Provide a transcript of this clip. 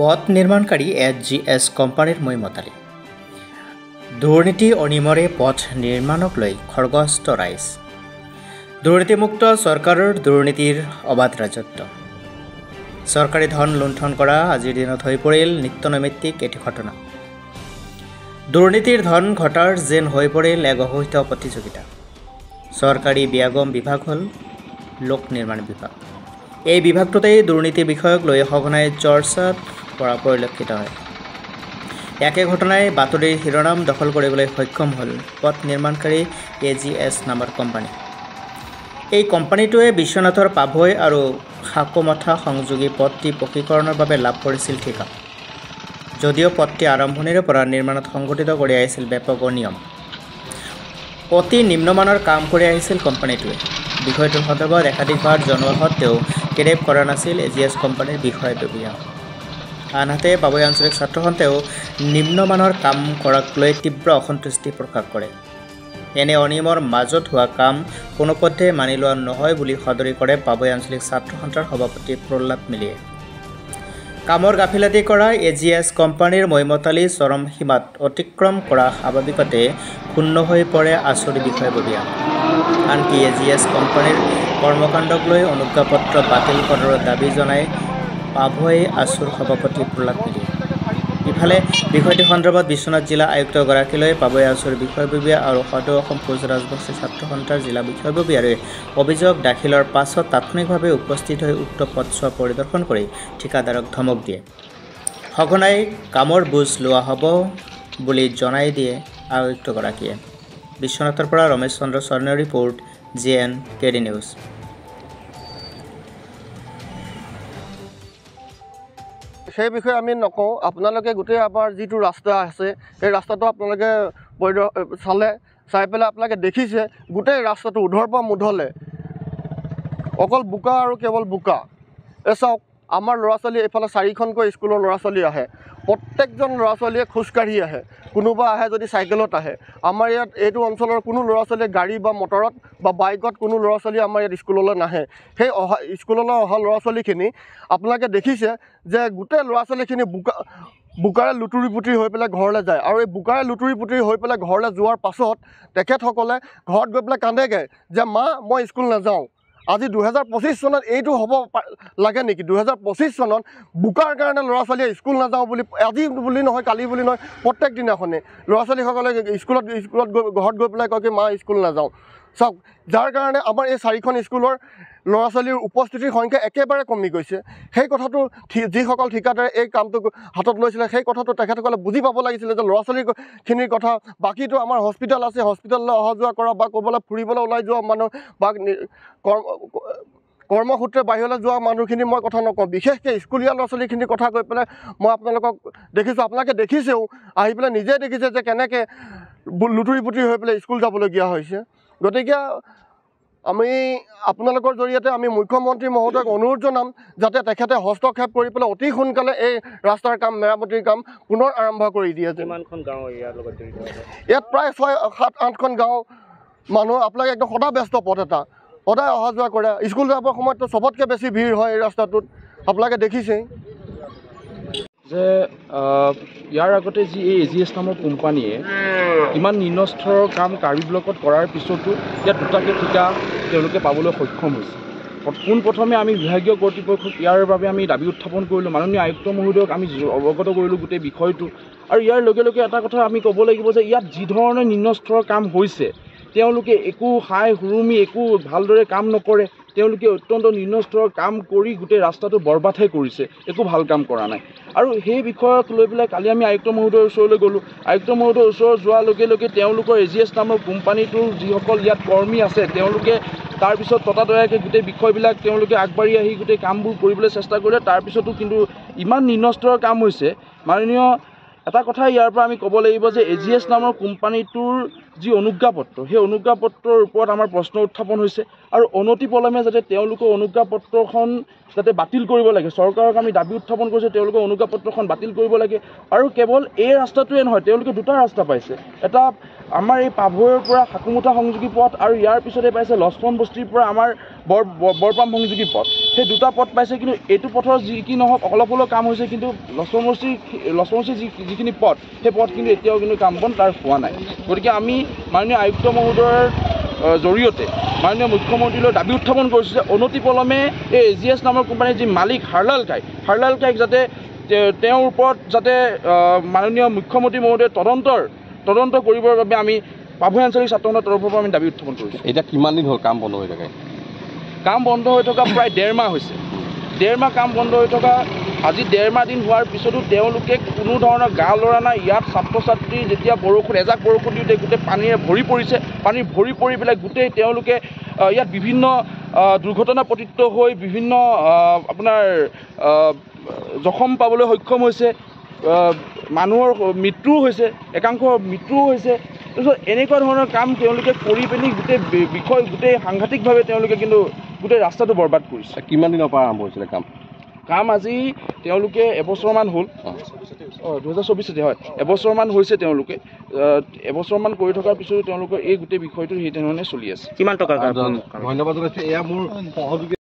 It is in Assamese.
পথ নিৰ্মাণকাৰী এজিএছ কোম্পানীৰ মৈমতালি দুৰ্নীতি অনিমৰে পথ নিৰ্মাণক লৈ খৰগস্ত ৰাইজ দুৰ্নীতিমুক্ত চৰকাৰৰ দুৰ্নীতিৰ অবাধ ৰাজত্ব চৰকাৰী ধন লুণ্ঠন কৰা আজিৰ দিনত হৈ পৰিল নিত্যনৈমিত্তিক এটি ঘটনা দুৰ্নীতিৰ ধন ঘটাৰ যেন হৈ পৰিল এক অঘোষিত প্ৰতিযোগিতা চৰকাৰী বিয়াগম বিভাগ হ'ল লোক নিৰ্মাণ বিভাগ এই বিভাগটোতেই দুৰ্নীতি বিষয়ক লৈ সঘনাই চৰ্চাত পৰা পৰিলক্ষিত হয় একে ঘটনাই বাতৰিৰ শিৰোনাম দখল কৰিবলৈ সক্ষম হ'ল পথ নিৰ্মাণকাৰী এজিএছ নামৰ কোম্পানী এই কোম্পানীটোৱে বিশ্বনাথৰ পাভৈ আৰু খাকমথা সংযোগী পথটি পকীকৰণৰ বাবে লাভ কৰিছিল ঠিকা যদিও পথটি আৰম্ভণিৰে পৰা নিৰ্মাণত সংঘটিত কৰি আহিছিল ব্যাপক অনিয়ম অতি নিম্নমানৰ কাম কৰি আহিছিল কোম্পানীটোৱে বিষয়টোৰ সন্দৰ্ভত একাধিকবাৰ জনোৱা সত্ত্বেও গ্ৰেপ কৰা নাছিল এজিএছ কোম্পানীৰ বিষয়ববীয়া আনহাতে পাভৈ আঞ্চলিক ছাত্ৰ সন্থাও নিম্নমানৰ কাম কৰাক লৈ তীব্ৰ অসন্তুষ্টি প্ৰকাশ কৰে এনে অনিয়মৰ মাজত হোৱা কাম কোনোপধ্যে মানি লোৱা নহয় বুলি সদৰি কৰে পাভৈ আঞ্চলিক ছাত্ৰ সন্থাৰ সভাপতি প্ৰহ্লাদ মিলিয়ে কামৰ গাফিলতি কৰা এজিএছ কোম্পানীৰ মৈমতালি চৰম সীমাত অতিক্ৰম কৰা স্বাভাৱিকতে ক্ষুণ্ণ হৈ পৰে আচৰি বিষয়ববীয়া আনকি এজিএছ কোম্পানীৰ কৰ্মকাণ্ডক লৈ অনুজ্ঞাপত্ৰ বাতিল কৰাৰ দাবী জনাই পাভৈ আছুৰ সভাপতি প্ৰহ্লাদ মিলিয়ে ইফালে বিষয়টি সন্দৰ্ভত বিশ্বনাথ জিলা আয়ুক্তগৰাকীলৈ পাভৈ আছুৰ বিষয়ববীয়া আৰু সদৌ অসম কোচ ৰাজবংশী ছাত্ৰ সন্থাৰ জিলা বিষয়ববীয়াৰে অভিযোগ দাখিলৰ পাছত তাৎক্ষণিকভাৱে উপস্থিত হৈ উক্ত পথছোৱা পৰিদৰ্শন কৰি ঠিকাদাৰক ধমক দিয়ে সঘনাই কামৰ বুজ লোৱা হ'ব বুলি জনাই দিয়ে আয়ুক্তগৰাকীয়ে বিশ্বনাথৰ পৰা ৰমেশ চন্দ্ৰ চৰণৰ ৰিপৰ্ট JNKD নিউজ সেই বিষয়ে আমি নকওঁ আপোনালোকে গোটেই আমাৰ যিটো ৰাস্তা আছে সেই ৰাস্তাটো আপোনালোকে চাই পেলাই আপোনালোকে দেখিছে গোটেই ৰাস্তাটো উধৰ পৰা মুধলে অকল বোকা আৰু কেৱল বোকা চাওক আমাৰ ল'ৰা ছোৱালী এইফালে 4খনকৈ স্কুলৰ ল'ৰা ছোৱালী আহে প্ৰত্যেকজন ল'ৰা ছোৱালীয়ে খোজকাঢ়ি আহে কোনোবা আহে যদি চাইকেলত আহে আমাৰ ইয়াত এইটো অঞ্চলৰ কোনো ল'ৰা ছোৱালীয়ে গাড়ী বা মটৰত বা বাইকত কোনো ল'ৰা ছোৱালী আমাৰ ইয়াত স্কুললৈ নাহে সেই স্কুললৈ অহা ল'ৰা ছোৱালীখিনি আপোনালোকে দেখিছে যে গোটেই ল'ৰা ছোৱালীখিনি বোকাৰে লুতুৰি পুতুৰি হৈ পেলাই ঘৰলৈ যায় আৰু এই বোকাৰে লুতুৰি পুতুৰি হৈ পেলাই ঘৰলৈ যোৱাৰ পাছত তেখেতসকলে ঘৰত গৈ পেলাই কান্দেগৈ যে মা মই স্কুল নাযাওঁ আজি 2025 চনত এইটো হ'ব লাগে নেকি 2025 চনত বোকাৰ কাৰণে ল'ৰা ছোৱালীয়ে স্কুল নাযাওঁ বুলি আজি বুলি নহয় কালি বুলি নহয় প্ৰত্যেক দিনাখনে ল'ৰা ছোৱালীসকলে স্কুলত ঘৰত গৈ পেলাই কয় কি মা স্কুল নাযাওঁ চাওক যাৰ কাৰণে আমাৰ এই 4খন স্কুলৰ ল'ৰা ছোৱালীৰ উপস্থিতিৰ সংখ্যা একেবাৰে কমি গৈছে সেই কথাটো যিসকল ঠিকাদাৰে এই কামটো হাতত লৈছিলে সেই কথাটো তেখেতসকলে বুজি পাব লাগিছিলে যে ল'ৰা ছোৱালীখিনিৰ কথা বাকীটো আমাৰ হস্পিটেল আছে হস্পিটেললৈ অহা যোৱা কৰা বা ক'ৰবালৈ ফুৰিবলৈ ওলাই যোৱা মানুহ বা কৰ্মসূত্ৰে বাহিৰলৈ যোৱা মানুহখিনি মই কথা নকওঁ বিশেষকৈ স্কুলীয়া ল'ৰা ছোৱালীখিনিৰ কথা কৈ পেলাই মই আপোনালোকক দেখিছোঁ আপোনালোকে দেখিছেও আহি পেলাই নিজে দেখিছে যে কেনেকৈ লুতুৰি পুতুৰি হৈ পেলাই স্কুল যাবলগীয়া হৈছে গতিকে আমি আপোনালোকৰ জৰিয়তে আমি মুখ্যমন্ত্ৰী মহোদয়ক অনুৰোধ জনাম যাতে তেখেতে হস্তক্ষেপ কৰি পেলাই অতি সোনকালে এই ৰাস্তাৰ কাম মেৰামতিৰ কাম পুনৰ আৰম্ভ কৰি দিয়ে কিমানখন গাঁও ইয়াৰ লগত জড়িত আছে ইয়াত প্ৰায় 6-7-8খন গাঁও মানুহ আপোনালোকে একদম সদায় ব্যস্ত পথ এটা সদায় অহা যোৱা কৰে স্কুল যাবৰ সময়ততো চবতকৈ বেছি ভিৰ হয় এই ৰাস্তাটোত আপোনালোকে দেখিছেই যে ইয়াৰ আগতে যি এই এজিএছ নামৰ কোম্পানীয়ে ইমান নিম্ন স্তৰৰ কাম কাৰ্বি ব্লকত কৰাৰ পিছতো ইয়াত দুটাকৈ ঠিকা তেওঁলোকে পাবলৈ সক্ষম হৈছে পোনপ্ৰথমে আমি বিভাগীয় কৰ্তৃপক্ষক ইয়াৰ বাবে আমি দাবী উত্থাপন কৰিলোঁ মাননীয় আয়ুক্ত মহোদয়ক আমি অৱগত কৰিলোঁ গোটেই বিষয়টো আৰু ইয়াৰ লগে লগে এটা কথা আমি ক'ব লাগিব যে ইয়াত যি ধৰণে নিম্ন স্তৰৰ কাম হৈছে তেওঁলোকে একো হাই হুৰুমি একো ভালদৰে কাম নকৰে তেওঁলোকে অত্যন্ত নিম্ন স্তৰৰ কাম কৰি গোটেই ৰাস্তাটো বৰবাদহে কৰিছে একো ভাল কাম কৰা নাই আৰু সেই বিষয়ক লৈ পেলাই কালি আমি আয়ুক্ত মহোদয়ৰ ওচৰলৈ গ'লোঁ আয়ুক্ত মহোদয়ৰ ওচৰত যোৱাৰ লগে লগে তেওঁলোকৰ এজিএছ নামৰ কোম্পানীটোৰ যিসকল ইয়াত কৰ্মী আছে তেওঁলোকে তাৰপিছত ততাতৈয়াকৈ গোটেই বিষয়বিলাক তেওঁলোকে আগবাঢ়ি আহি গোটেই কামবোৰ কৰিবলৈ চেষ্টা কৰিলে তাৰপিছতো কিন্তু ইমান নিম্ন স্তৰৰ কাম হৈছে মাননীয় এটা কথা ইয়াৰ পৰা আমি ক'ব লাগিব যে এজিএছ নামৰ কোম্পানীটোৰ যি অনুজ্ঞাপত্ৰ সেই অনুজ্ঞাপত্ৰৰ ওপৰত আমাৰ প্ৰশ্ন উত্থাপন হৈছে আৰু অনতিপলমে যাতে তেওঁলোকৰ অনুজ্ঞাপত্ৰখন যাতে বাতিল কৰিব লাগে। চৰকাৰক আমি দাবী উত্থাপন কৰিছোঁ তেওঁলোকৰ অনুজ্ঞাপত্ৰখন বাতিল কৰিব লাগে। আৰু কেৱল এই ৰাস্তাটোৱে নহয়, তেওঁলোকে দুটা ৰাস্তা পাইছে। এটা আমাৰ এই পাভৈৰ পৰা হাকুমুঠা সংযোগী পথ আৰু ইয়াৰ পিছতে পাইছে লক্ষ্মণ বস্তিৰ পৰা আমাৰ বৰপাম সংযোগী পথ। সেই দুটা পথ পাইছে, কিন্তু এইটো পথৰ যি কি নহওক অলপ হ'লেও কাম হৈছে, কিন্তু লক্ষ্মণ বস্তিৰ যিখিনি পথ সেই পথ কিন্তু এতিয়াও কিন্তু কাম বন তাৰ হোৱা নাই। গতিকে আমি মাননীয় আয়ুক্ত মহোদয়ৰ জৰিয়তে মাননীয় মুখ্যমন্ত্ৰীলৈ দাবী উত্থাপন কৰিছোঁ যে অনতিপলমে এই AGS নামৰ কোম্পানীৰ যি মালিক হাৰলাল কাইক যাতে তেওঁৰ ওপৰত যাতে মাননীয় মুখ্যমন্ত্ৰী মহোদয়ে তদন্ত কৰিবৰ বাবে আমি পাভৈ আঞ্চলিক ছাত্ৰ সন্থাৰ তৰফৰ পৰা আমি দাবী উত্থাপন কৰিছোঁ। এতিয়া কিমান দিন হ'ল কাম বন্ধ হৈ থাকে? কাম বন্ধ হৈ থকা প্ৰায় 1.5 মাহ হৈছে। 1.5 মাহ কাম বন্ধ হৈ থকা আজি 1.5 মাহ দিন হোৱাৰ পিছতো তেওঁলোকে কোনো ধৰণৰ গা লৰা নাই। ইয়াত ছাত্ৰ ছাত্ৰী যেতিয়া এজাক বৰষুণ দিওঁতে গোটেই পানীৰে ভৰি পৰিছে, পানী ভৰি পৰি পেলাই গোটেই তেওঁলোকে ইয়াত বিভিন্ন দুৰ্ঘটনা পতিত হৈ বিভিন্ন আপোনাৰ জখম পাবলৈ সক্ষম হৈছে, মানুহৰ মৃত্যুও হৈছে, একাংশৰ মৃত্যুও হৈছে। তাৰপিছত এনেকুৱা ধৰণৰ কাম তেওঁলোকে কৰি পিনি গোটেই সাংঘাতিকভাৱে তেওঁলোকে কিন্তু গোটেই ৰাস্তাটো বৰবাদ কৰিছে। কিমান দিনৰ পৰা আৰম্ভ হৈছিলে কাম আজি তেওঁলোকে এবছৰমান হ'ল। 2024 হয়, এবছৰমান হৈছে। তেওঁলোকে এবছৰমান কৰি থকাৰ পিছতো তেওঁলোকৰ এই গোটেই বিষয়টো সেই ধৰণে চলি আছে। কিমান টকা? ধন্যবাদ জনাইছোঁ। এয়া মোৰ